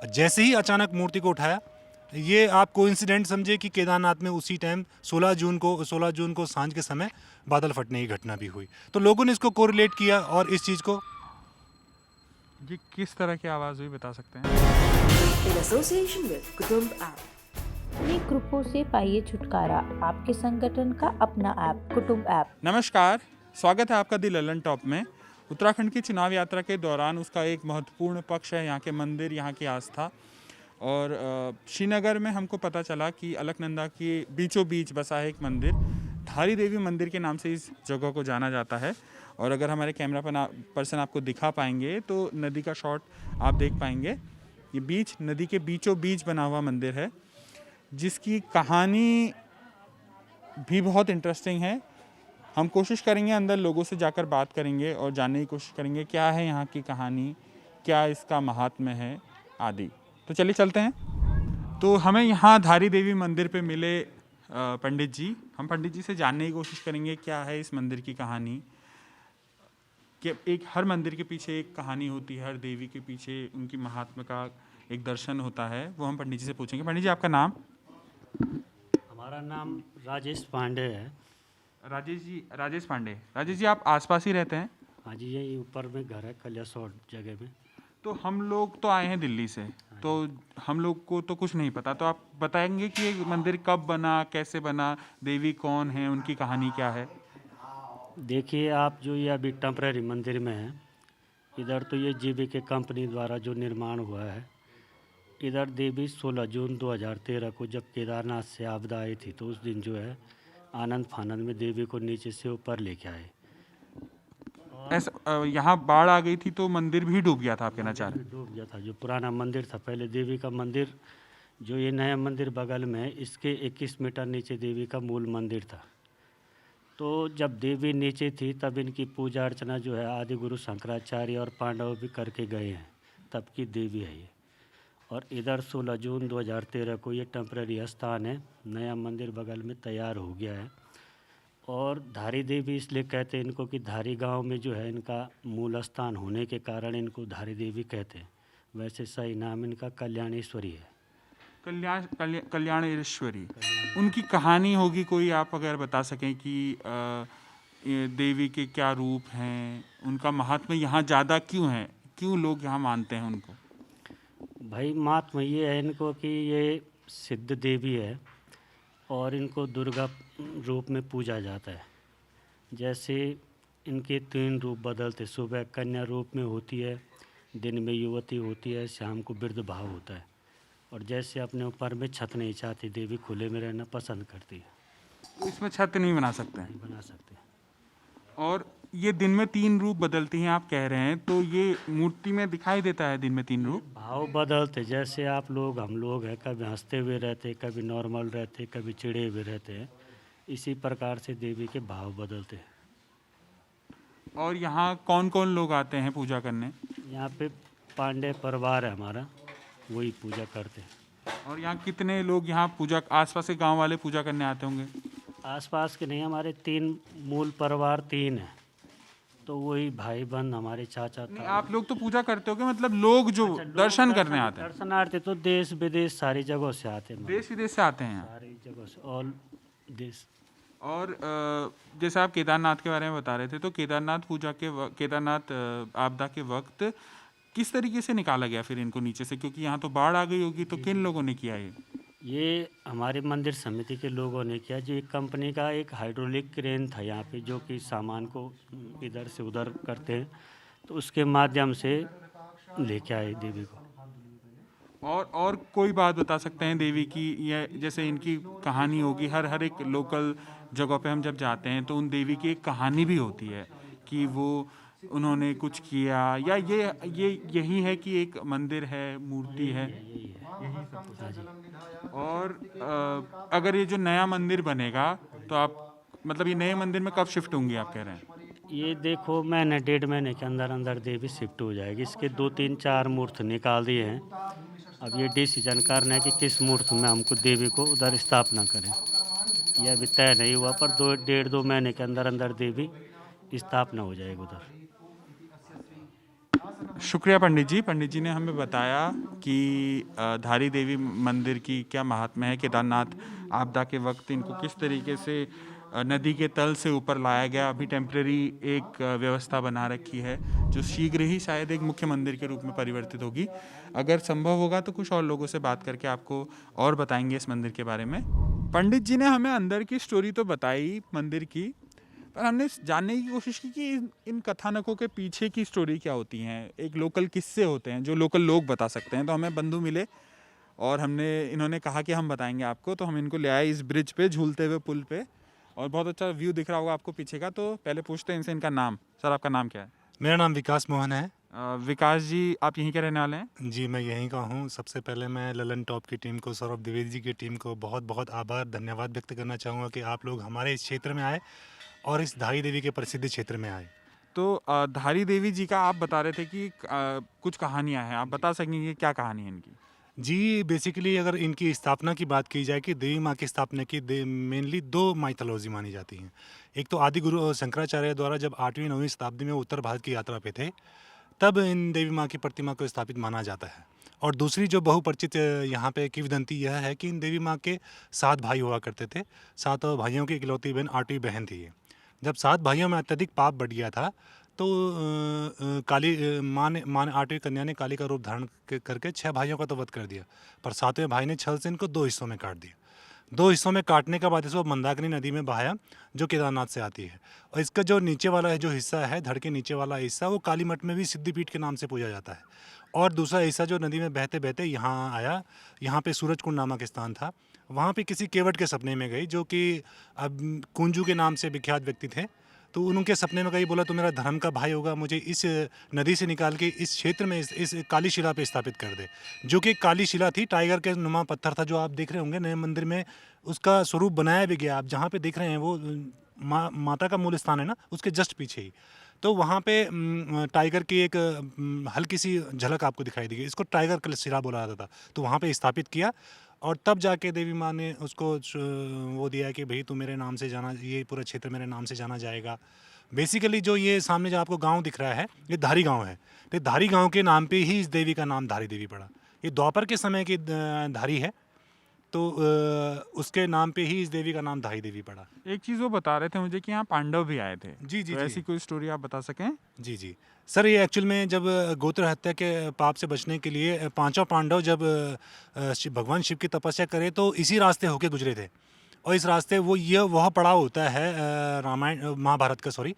जैसे ही अचानक मूर्ति को उठाया, ये आप कोइंसिडेंट समझे कि केदारनाथ में उसी टाइम 16 जून को सांझ के समय बादल फटने की घटना भी हुई। तो लोगों ने इसको कोरिलेट किया और इस चीज़ को जी किस तरह की आवाज़ हुई बता सकते हैं? in association with Kutumb app. ये ग्रुपों से पाइए छुटकारा, आपके संगठन का अपना ऐप कुटुंब ऐप। नमस्कार, स्वागत है आपका दी ललन टॉप में। उत्तराखंड की चुनाव यात्रा के दौरान उसका एक महत्वपूर्ण पक्ष है यहाँ के मंदिर, यहाँ की आस्था। और श्रीनगर में हमको पता चला कि अलकनंदा के बीचों बीच बसा है एक मंदिर, धारी देवी मंदिर के नाम से इस जगह को जाना जाता है। और अगर हमारे कैमरा पर्सन आपको दिखा पाएंगे तो नदी का शॉट आप देख पाएंगे। ये बीच नदी के बीचों बीच बना हुआ मंदिर है, जिसकी कहानी भी बहुत इंटरेस्टिंग है। हम कोशिश करेंगे अंदर लोगों से जाकर बात करेंगे और जानने की कोशिश करेंगे क्या है यहाँ की कहानी, क्या इसका महात्म्य है आदि। तो चलिए चलते हैं। तो हमें यहाँ धारी देवी मंदिर पे मिले पंडित जी। हम पंडित जी से जानने की कोशिश करेंगे क्या है इस मंदिर की कहानी। कि एक हर मंदिर के पीछे एक कहानी होती है, हर देवी के पीछे उनकी महात्म्य का एक दर्शन होता है, वो हम पंडित जी से पूछेंगे। पंडित जी आपका नाम? हमारा नाम राजेश पांडे है। राजेश पांडे। राजेश जी आप आसपास ही रहते हैं? हाँ जी, यही ऊपर में घर है कलियासोट जगह में। तो हम लोग तो आए हैं दिल्ली से, तो हम लोग को तो कुछ नहीं पता, तो आप बताएंगे कि ये मंदिर कब बना, कैसे बना, देवी कौन है, उनकी कहानी क्या है? देखिए, आप जो ये अभी टेम्परेरी मंदिर में हैं, इधर तो ये जीबीके कंपनी द्वारा जो निर्माण हुआ है। इधर देवी 16 जून 2013 को जब केदारनाथ से आपदा आई थी, तो उस दिन जो है आनंद फानंद में देवी को नीचे से ऊपर लेके आए। ऐसा यहाँ बाढ़ आ गई थी तो मंदिर भी डूब गया था, आप कहना चाह रहे हैं? डूब गया था। जो पुराना मंदिर था पहले देवी का मंदिर, जो ये नया मंदिर बगल में है, इसके 21 मीटर नीचे देवी का मूल मंदिर था। तो जब देवी नीचे थी तब इनकी पूजा अर्चना जो है आदि गुरु शंकराचार्य और पांडव भी करके गए हैं, तब की देवी है ये। और इधर 16 जून 2013 को ये टेम्परेरी स्थान है, नया मंदिर बगल में तैयार हो गया है। और धारी देवी इसलिए कहते हैं इनको कि धारी गांव में जो है इनका मूल स्थान होने के कारण इनको धारी देवी कहते हैं। वैसे सही नाम इनका कल्याणेश्वरी है। कल्याणेश्वरी। उनकी कहानी होगी कोई, आप अगर बता सकें कि ये देवी के क्या रूप हैं, उनका महात्म्य यहाँ ज़्यादा क्यों है, क्यों लोग यहाँ मानते हैं उनको? भाई महात्मा ये है इनको कि ये सिद्ध देवी है और इनको दुर्गा रूप में पूजा जाता है। जैसे इनके 3 रूप बदलते, सुबह कन्या रूप में होती है, दिन में युवती होती है, शाम को वृद्ध भाव होता है। और जैसे अपने ऊपर में छत नहीं चाहती देवी, खुले में रहना पसंद करती है। तो इसमें छत नहीं बना सकते हैं? नहीं बना सकते। और ये दिन में 3 रूप बदलती हैं आप कह रहे हैं, तो ये मूर्ति में दिखाई देता है दिन में 3 रूप? भाव बदलते, जैसे आप लोग हम लोग हैं, कभी हंसते हुए रहते, कभी नॉर्मल रहते, कभी चिड़े हुए रहते हैं। इसी प्रकार से देवी के भाव बदलते हैं। और यहाँ कौन कौन लोग आते हैं पूजा करने? यहाँ पे पांडे परिवार है हमारा, वही पूजा करते हैं। और यहाँ कितने लोग यहाँ पूजा, आसपास के गांव वाले पूजा करने आते होंगे? आसपास के नहीं, हमारे 3 मूल परिवार 3 हैं, तो वही भाई बहन हमारे चाचा नहीं, आप लोग तो पूजा करते होगे, मतलब लोग जो दर्शन करने आते हैं? दर्शनार्थी तो देश विदेश सारी जगहों से आते हैं। देश विदेश से आते हैं यहाँ? सारी जगहों से, ऑल देश। और जैसे आप केदारनाथ के बारे में बता रहे थे, तो केदारनाथ आपदा के वक्त किस तरीके से निकाला गया फिर इनको नीचे से, क्योंकि यहाँ तो बाढ़ आ गई होगी, तो किन लोगों ने किया ये हमारे मंदिर समिति के लोगों ने किया। जो एक कंपनी का एक हाइड्रोलिक क्रेन था यहाँ पे, जो कि सामान को इधर से उधर करते हैं, तो उसके माध्यम से लेके आए देवी को। और कोई बात बता सकते हैं देवी की, या जैसे इनकी कहानी होगी, हर एक लोकल जगह पे हम जब जाते हैं तो उन देवी की एक कहानी भी होती है कि वो उन्होंने कुछ किया, या यही है कि एक मंदिर है, मूर्ति है? यही है। और अगर ये जो नया मंदिर बनेगा तो आप, मतलब ये नए मंदिर में कब शिफ्ट होंगे आप कह रहे हैं? ये देखो, महीने 1.5 महीने के अंदर अंदर देवी शिफ्ट हो जाएगी। इसके 2 3 4 मूर्त निकाल दिए हैं। अब ये डिसीजन करना है कि किस मूर्त में हमको देवी को उधर स्थापना करें। यह अभी तय नहीं हुआ, पर 1.5-2 महीने के अंदर अंदर देवी स्थापना हो जाएगी उधर। शुक्रिया पंडित जी। पंडित जी ने हमें बताया कि धारी देवी मंदिर की क्या महात्म्य है। केदारनाथ आपदा के वक्त इनको किस तरीके से नदी के तल से ऊपर लाया गया। अभी टेम्परेरी एक व्यवस्था बना रखी है जो शीघ्र ही शायद एक मुख्य मंदिर के रूप में परिवर्तित होगी। अगर संभव होगा तो कुछ और लोगों से बात करके आपको और बताएंगे इस मंदिर के बारे में। पंडित जी ने हमें अंदर की स्टोरी तो बताई मंदिर की, पर हमने जानने की कोशिश की कि इन कथानकों के पीछे की स्टोरी क्या होती हैं। एक लोकल किस्से होते हैं जो लोकल लोग बता सकते हैं। तो हमें बंधु मिले और इन्होंने कहा कि हम बताएंगे आपको, तो हम इनको ले आए इस ब्रिज पे, झूलते हुए पुल पे, और बहुत अच्छा व्यू दिख रहा होगा आपको पीछे का। तो पहले पूछते हैं इनसे इनका नाम। सर, आपका नाम क्या है? मेरा नाम विकास मोहन है। विकास जी, आप यहीं के रहने वाले हैं? जी, मैं यहीं का हूँ। सबसे पहले मैं ललन टॉप की टीम को, सौरभ द्विवेदी जी की टीम को बहुत बहुत आभार, धन्यवाद व्यक्त करना चाहूँगा कि आप लोग हमारे इस क्षेत्र में आए और इस धारी देवी के प्रसिद्ध क्षेत्र में आए। तो धारी देवी जी का आप बता रहे थे कि कुछ कहानियाँ हैं, आप बता सकेंगे क्या कहानी है इनकी? जी, बेसिकली अगर इनकी स्थापना की बात की जाए कि देवी माँ की स्थापना की मेनली 2 माइथोलॉजी मानी जाती हैं। एक तो आदि गुरु शंकराचार्य द्वारा जब 8वीं 9वीं शताब्दी में उत्तर भारत की यात्रा पे थे, तब इन देवी माँ की प्रतिमा को स्थापित माना जाता है। और दूसरी जो बहुपरिचित यहाँ पे किंवदंती यह है कि इन देवी माँ के 7 भाई हुआ करते थे। 7 भाइयों की इकलौती बहन 8वीं बहन थी ये। जब 7 भाइयों में अत्यधिक पाप बढ़ गया था, तो माँ ने 8वीं कन्या ने काली का रूप धारण करके 6 भाइयों का तो वध कर दिया, पर 7वें भाई ने छल से इनको 2 हिस्सों में काट दिया। 2 हिस्सों में काटने के बाद इसको मंदाकिनी नदी में बहाया, जो केदारनाथ से आती है। और इसका जो नीचे वाला है, जो हिस्सा है, धड़ के नीचे वाला हिस्सा, वो काली मठ में भी सिद्धिपीठ के नाम से पूजा जाता है। और दूसरा हिस्सा जो नदी में बहते बहते यहाँ आया, यहाँ पे सूरजकुंड नामक स्थान था। वहाँ पे किसी केवट के सपने में गई, जो कि अब कुंजू के नाम से विख्यात व्यक्ति थे। तो उनके सपने में गई, बोला तो मेरा धर्म का भाई होगा, मुझे इस नदी से निकाल के इस क्षेत्र में इस काली शिला पे स्थापित कर दे। जो कि काली शिला थी, टाइगर के नुमा पत्थर था, जो आप देख रहे होंगे नए मंदिर में उसका स्वरूप बनाया भी गया। आप जहाँ पे देख रहे हैं वो माता का मूल स्थान है ना, उसके जस्ट पीछे ही। तो वहाँ पे टाइगर की एक हल्की सी झलक आपको दिखाई देगी। इसको टाइगर का शिला बोला जाता था। तो वहाँ पे स्थापित किया और तब जाके देवी माँ ने उसको वो दिया कि भाई तू मेरे नाम से जाना, ये पूरा क्षेत्र मेरे नाम से जाना जाएगा। बेसिकली जो ये सामने जो आपको गांव दिख रहा है, ये धारी गांव है। तो धारी गांव के नाम पे ही इस देवी का नाम धारी देवी पड़ा। ये द्वापर के समय की धारी है, तो उसके नाम पे ही इस देवी का नाम धारी देवी पड़ा। एक चीज़ वो बता रहे थे मुझे कि यहाँ पांडव भी आए थे। जी जी तो जी। ऐसी कोई स्टोरी आप बता सकें? जी जी सर, ये एक्चुअल में जब गोत्र हत्या के पाप से बचने के लिए 5 पांडव जब भगवान शिव की तपस्या करे, तो इसी रास्ते होके गुजरे थे। और इस रास्ते वह पड़ाव होता है रामायण महाभारत का, सॉरी,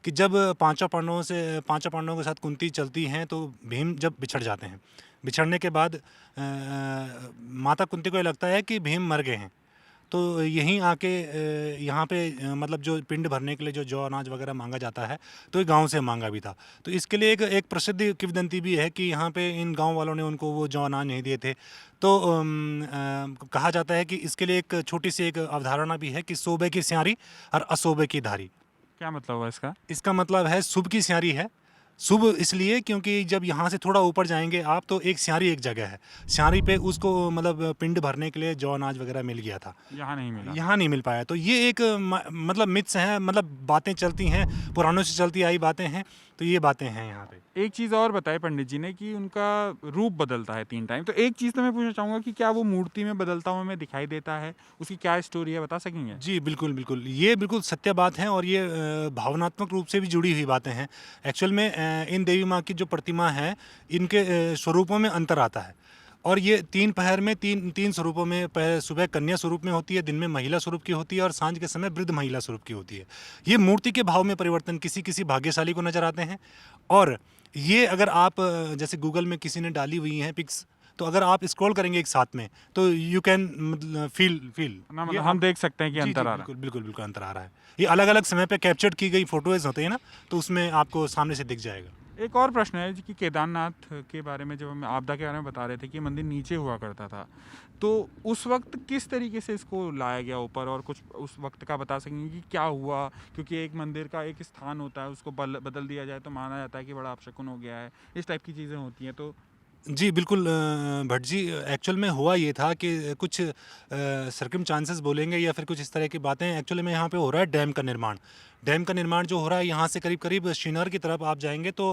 कि जब 5 पांडवों के साथ कुंती चलती हैं, तो भीम जब बिछड़ जाते हैं। बिछड़ने के बाद माता कुंती को ये लगता है कि भीम मर गए हैं, तो यहीं आके यहाँ पे मतलब जो पिंड भरने के लिए जो जौ अनाज वगैरह मांगा जाता है, तो ये गांव से मांगा भी था। तो इसके लिए एक प्रसिद्ध किंवदंती भी है कि यहाँ पे इन गांव वालों ने उनको वो जौ अनाज नहीं दिए थे। तो कहा जाता है कि इसके लिए एक छोटी सी एक अवधारणा भी है कि सोबे की स्यारी और असोबे की धारी। क्या मतलब हुआ इसका? इसका मतलब है शुभ की स्यारी है। शुभ इसलिए क्योंकि जब यहाँ से थोड़ा ऊपर जाएंगे आप, तो एक स्यारी एक जगह है, स्यारी पे उसको मतलब पिंड भरने के लिए जौ अनाज वगैरह मिल गया था, यहाँ नहीं मिला। यहाँ नहीं मिल पाया। तो ये एक मतलब मिथ्स हैं, मतलब बातें चलती हैं, पुरानों से चलती आई बातें हैं। तो ये बातें हैं यहाँ पे। एक चीज़ और बताई पंडित जी ने कि उनका रूप बदलता है 3 टाइम। तो एक चीज़ तो मैं पूछना चाहूँगा कि क्या वो मूर्ति में बदलता हुआ हमें दिखाई देता है? उसकी क्या स्टोरी है, बता सकेंगे? जी बिल्कुल बिल्कुल, ये बिल्कुल सत्य बात है और ये भावनात्मक रूप से भी जुड़ी हुई बातें हैं। एक्चुअल में इन देवी माँ की जो प्रतिमा है, इनके स्वरूपों में अंतर आता है। और ये 3 पहर में तीन स्वरूपों में, सुबह कन्या स्वरूप में होती है, दिन में महिला स्वरूप की होती है और सांझ के समय वृद्ध महिला स्वरूप की होती है। ये मूर्ति के भाव में परिवर्तन किसी किसी भाग्यशाली को नजर आते हैं। और ये अगर आप जैसे गूगल में किसी ने डाली हुई हैं पिक्स, तो अगर आप स्क्रॉल करेंगे एक साथ में, तो यू कैन फील ना, मतलब हम देख सकते हैं कि अंतर आ रहा है। बिल्कुल बिल्कुल बिल्कुल अंतर आ रहा है। ये अलग अलग समय पे कैप्चर्ड की गई फोटोज होते हैं ना, तो उसमें आपको सामने से दिख जाएगा। एक और प्रश्न है कि केदारनाथ के बारे में, जब हम आपदा के बारे में बता रहे थे कि मंदिर नीचे हुआ करता था, तो उस वक्त किस तरीके से इसको लाया गया ऊपर, और कुछ उस वक्त का बता सकेंगे कि क्या हुआ? क्योंकि एक मंदिर का एक स्थान होता है, उसको बदल दिया जाए तो माना जाता है कि बड़ा अपशकुन हो गया है, इस टाइप की चीज़ें होती हैं। तो जी बिल्कुल भट्ट जी, एक्चुअल में हुआ ये था कि कुछ सर्कमस्टांसेस बोलेंगे या फिर कुछ इस तरह की बातें, एक्चुअली में यहाँ पे हो रहा है डैम का निर्माण। डैम का निर्माण जो हो रहा है यहाँ से करीब करीब श्रीनगर की तरफ आप जाएंगे तो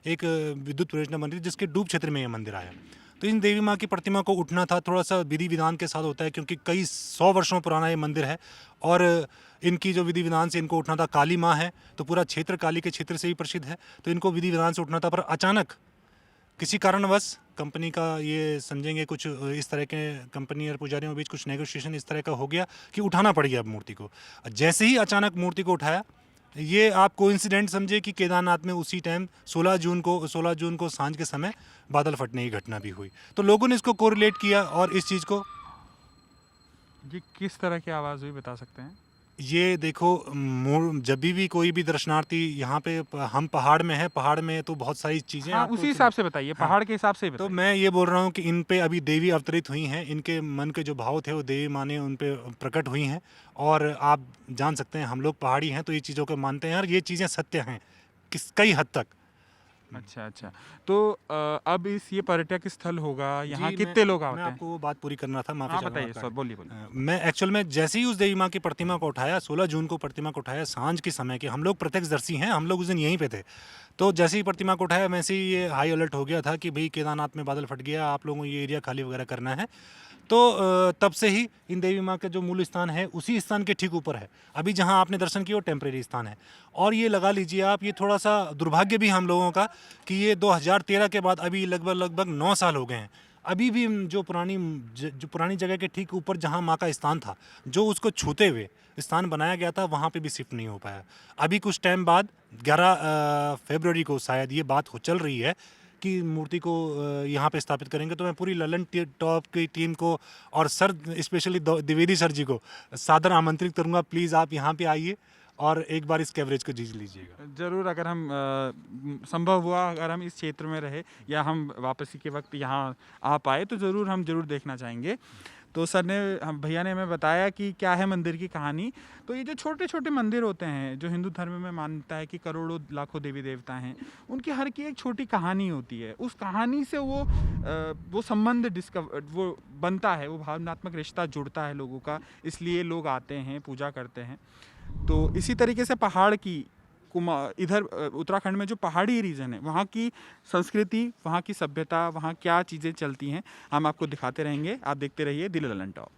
एक विद्युत परियोजना बन रही है जिसके डूब क्षेत्र में ये मंदिर आया। तो इन देवी माँ की प्रतिमा को उठना था, थोड़ा सा विधि विधान के साथ होता है क्योंकि कई 100 वर्षों पुराना ये मंदिर है और इनकी जो विधि विधान से इनको उठना था, काली माँ है तो पूरा क्षेत्र काली के क्षेत्र से ही प्रसिद्ध है, तो इनको विधि विधान से उठना था। पर अचानक किसी कारणवश कंपनी का ये समझेंगे कुछ इस तरह के कंपनी और पुजारियों के बीच कुछ नेगोशिएशन इस तरह का हो गया कि उठाना पड़ गया अब मूर्ति को। जैसे ही अचानक मूर्ति को उठाया, ये आप कोइंसिडेंट समझे कि केदारनाथ में उसी टाइम 16 जून को सांझ के समय बादल फटने की घटना भी हुई। तो लोगों ने इसको कोरिलेट किया और इस चीज़ को, ये किस तरह की आवाज़ हुई बता सकते हैं? ये देखो जब भी कोई भी दर्शनार्थी यहाँ पे हम पहाड़ में है, पहाड़ में तो बहुत सारी चीज़ें हाँ, आपको उसी हिसाब से बताइए, पहाड़ के हिसाब से ही तो बताइए। मैं ये बोल रहा हूँ कि इन पे अभी देवी अवतरित हुई हैं, इनके मन के जो भाव थे वो देवी माँ ने उन पे प्रकट हुई हैं। और आप जान सकते हैं हम लोग पहाड़ी हैं तो ये चीज़ों को मानते हैं और ये चीज़ें सत्य हैं कई हद तक। अच्छा अच्छा, तो अब ये पर्यटक स्थल होगा, यहाँ जी, कितने लोग मैं आते हैं? आपको वो बात पूरी करना था, माफ़ी हाँ चाहूँगा बताइए आपका। सर, बोलिए बोलिए। मैं एक्चुअल में जैसे ही उस देवी माँ की प्रतिमा को उठाया, 16 जून को प्रतिमा को उठाया सांझ के समय के, हम लोग प्रत्यक्षदर्शी हैं, हम लोग उस दिन यहीं पे थे। तो जैसे ही प्रतिमा को उठाया वैसे ही ये हाई अलर्ट हो गया था कि भाई केदारनाथ में बादल फट गया, आप लोगों को ये एरिया खाली वगैरह करना है। तो तब से ही इन देवी माँ का जो मूल स्थान है उसी स्थान के ठीक ऊपर है। अभी जहाँ आपने दर्शन किया वो टेम्परेरी स्थान है। और ये लगा लीजिए आप, ये थोड़ा सा दुर्भाग्य भी हम लोगों का कि ये 2013 के बाद अभी लगभग 9 साल हो गए हैं। अभी भी जो पुरानी जगह के ठीक ऊपर जहाँ माँ का स्थान था, जो उसको छूते हुए स्थान बनाया गया था, वहाँ पे भी शिफ्ट नहीं हो पाया। अभी कुछ टाइम बाद 11 फरवरी को शायद ये बात चल रही है कि मूर्ति को यहाँ पे स्थापित करेंगे। तो मैं पूरी ललन टॉप की टीम को और सर स्पेशली द्विवेदी सर जी को सादर आमंत्रित करूँगा, प्लीज़ आप यहाँ पे आइए और एक बार इस कवरेज को जीत लीजिएगा। ज़रूर, अगर हम संभव हुआ अगर हम इस क्षेत्र में रहे या हम वापसी के वक्त यहाँ आ पाए तो हम ज़रूर देखना चाहेंगे। तो सर ने भैया ने हमें बताया कि क्या है मंदिर की कहानी। तो ये जो छोटे छोटे मंदिर होते हैं, जो हिंदू धर्म में मानता है कि करोड़ों लाखों देवी देवता हैं, उनकी हर की एक छोटी कहानी होती है। उस कहानी से वो संबंध वो बनता है, वो भावनात्मक रिश्ता जुड़ता है लोगों का, इसलिए लोग आते हैं, पूजा करते हैं। तो इसी तरीके से पहाड़ की इधर उत्तराखंड में जो पहाड़ी रीजन है, वहाँ की संस्कृति, वहाँ की सभ्यता, वहाँ क्या चीज़ें चलती हैं, हम आपको दिखाते रहेंगे। आप देखते रहिए दिल ललन टॉप।